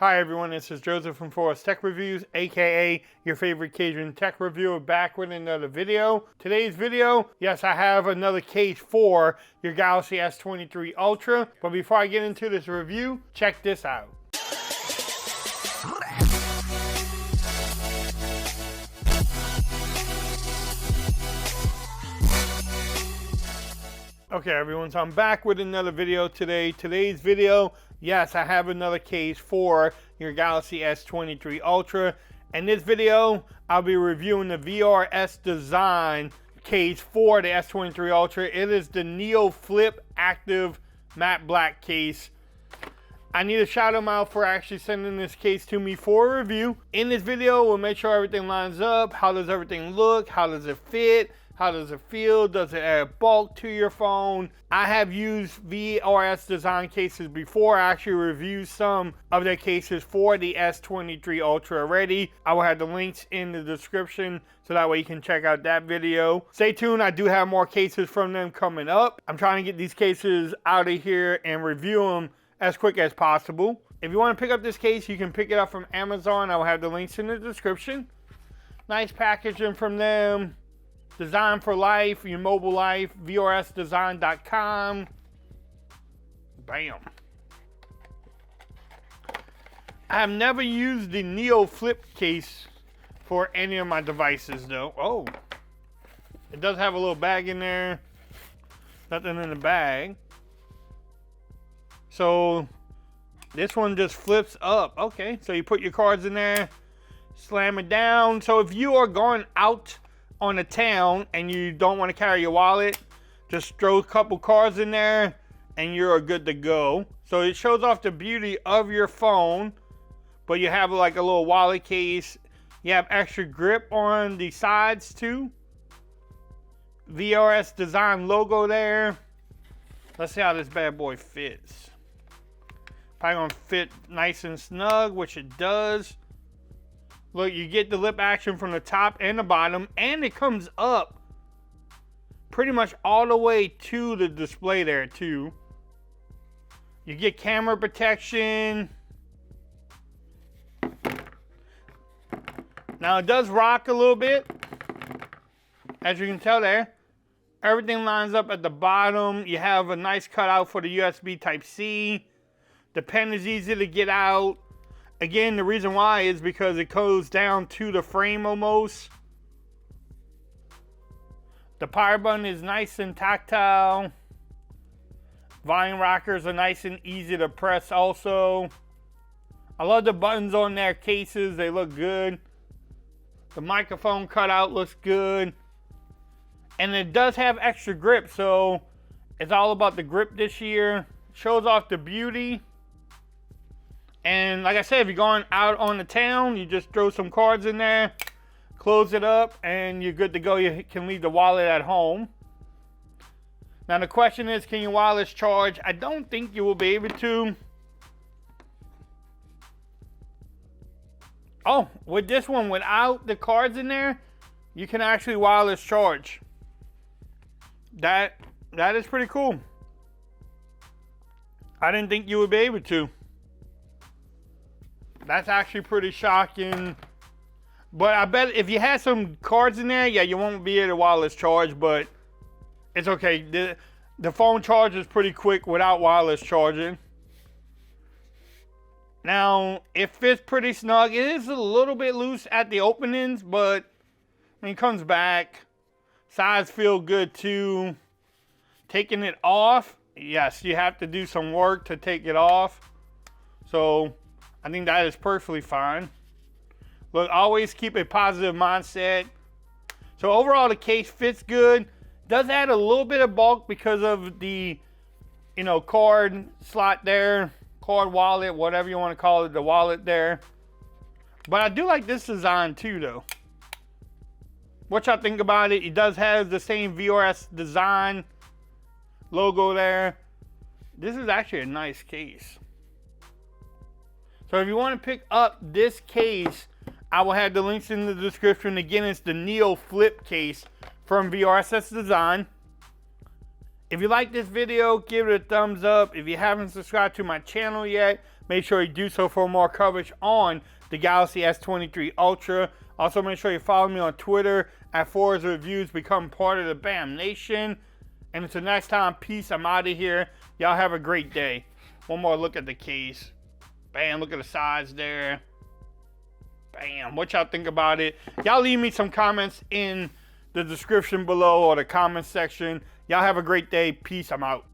Hi everyone, this is Joseph from VRS Tech Reviews, aka your favorite Cajun tech reviewer, back with another video. Today's video, yes, I have another case for your Galaxy S23 Ultra. But before I get into this review, check this out. Okay everyone, so I'm back with another video today. Today's video, yes, I have another case for your Galaxy S23 Ultra. In this video, I'll be reviewing the VRS design case for the S23 Ultra. It is the Neo Flip Active Matte Black case. I need to shout them out for actually sending this case to me for a review. In this video, we'll make sure everything lines up. How does everything look? How does it fit? How does it feel? Does it add bulk to your phone? I have used VRS design cases before. I actually reviewed some of their cases for the S23 Ultra already. I will have the links in the description so that way you can check out that video. Stay tuned, I do have more cases from them coming up. I'm trying to get these cases out of here and review them as quick as possible. If you want to pick up this case, you can pick it up from Amazon. I will have the links in the description. Nice packaging from them. Design for life, your mobile life, VRSdesign.com. Bam. I have never used the Neo Flip case for any of my devices though. Oh, it does have a little bag in there. Nothing in the bag. So this one just flips up. Okay, so you put your cards in there, slam it down. So if you are going out on a town and you don't want to carry your wallet, just throw a couple cards in there and you're good to go. So it shows off the beauty of your phone, but you have like a little wallet case. You have extra grip on the sides too. VRS design logo there. Let's see how this bad boy fits. Probably gonna fit nice and snug, which it does. Look, you get the lip action from the top and the bottom, and it comes up pretty much all the way to the display there too. You get camera protection. Now it does rock a little bit, as you can tell there. Everything lines up at the bottom. You have a nice cutout for the USB Type-C. The pen is easy to get out. Again, the reason why is because it goes down to the frame almost. The power button is nice and tactile. Volume rockers are nice and easy to press also. I love the buttons on their cases, they look good. The microphone cutout looks good. And it does have extra grip, so it's all about the grip this year. Shows off the beauty. And like I said, if you're going out on the town, you just throw some cards in there, close it up, and you're good to go. You can leave the wallet at home. Now the question is, can your wireless charge? I don't think you will be able to. Oh, with this one, without the cards in there, you can actually wireless charge. That is pretty cool. I didn't think you would be able to. That's actually pretty shocking. But I bet if you had some cards in there, yeah, you won't be able to wireless charge, but it's okay. The phone charges pretty quick without wireless charging. Now, it fits pretty snug. It is a little bit loose at the openings, but when it comes back, sides feel good too. Taking it off, yes, you have to do some work to take it off. So I think that is perfectly fine. Look, always keep a positive mindset. So overall, the case fits good. Does add a little bit of bulk because of the, card slot there, card wallet, whatever you want to call it, the wallet there. But I do like this design too, though. What y'all think about it? It does have the same VRS design logo there. This is actually a nice case. So if you want to pick up this case, I will have the links in the description. Again, it's the Neo Flip case from VRS Design. If you like this video, give it a thumbs up. If you haven't subscribed to my channel yet, make sure you do so for more coverage on the Galaxy S23 Ultra. Also, make sure you follow me on Twitter at Forza Reviews. Become part of the BAM Nation. And until next time, peace. I'm out of here. Y'all have a great day. One more look at the case. Bam, look at the size there. Bam, what y'all think about it? Y'all leave me some comments in the description below or the comment section. Y'all have a great day. Peace. I'm out.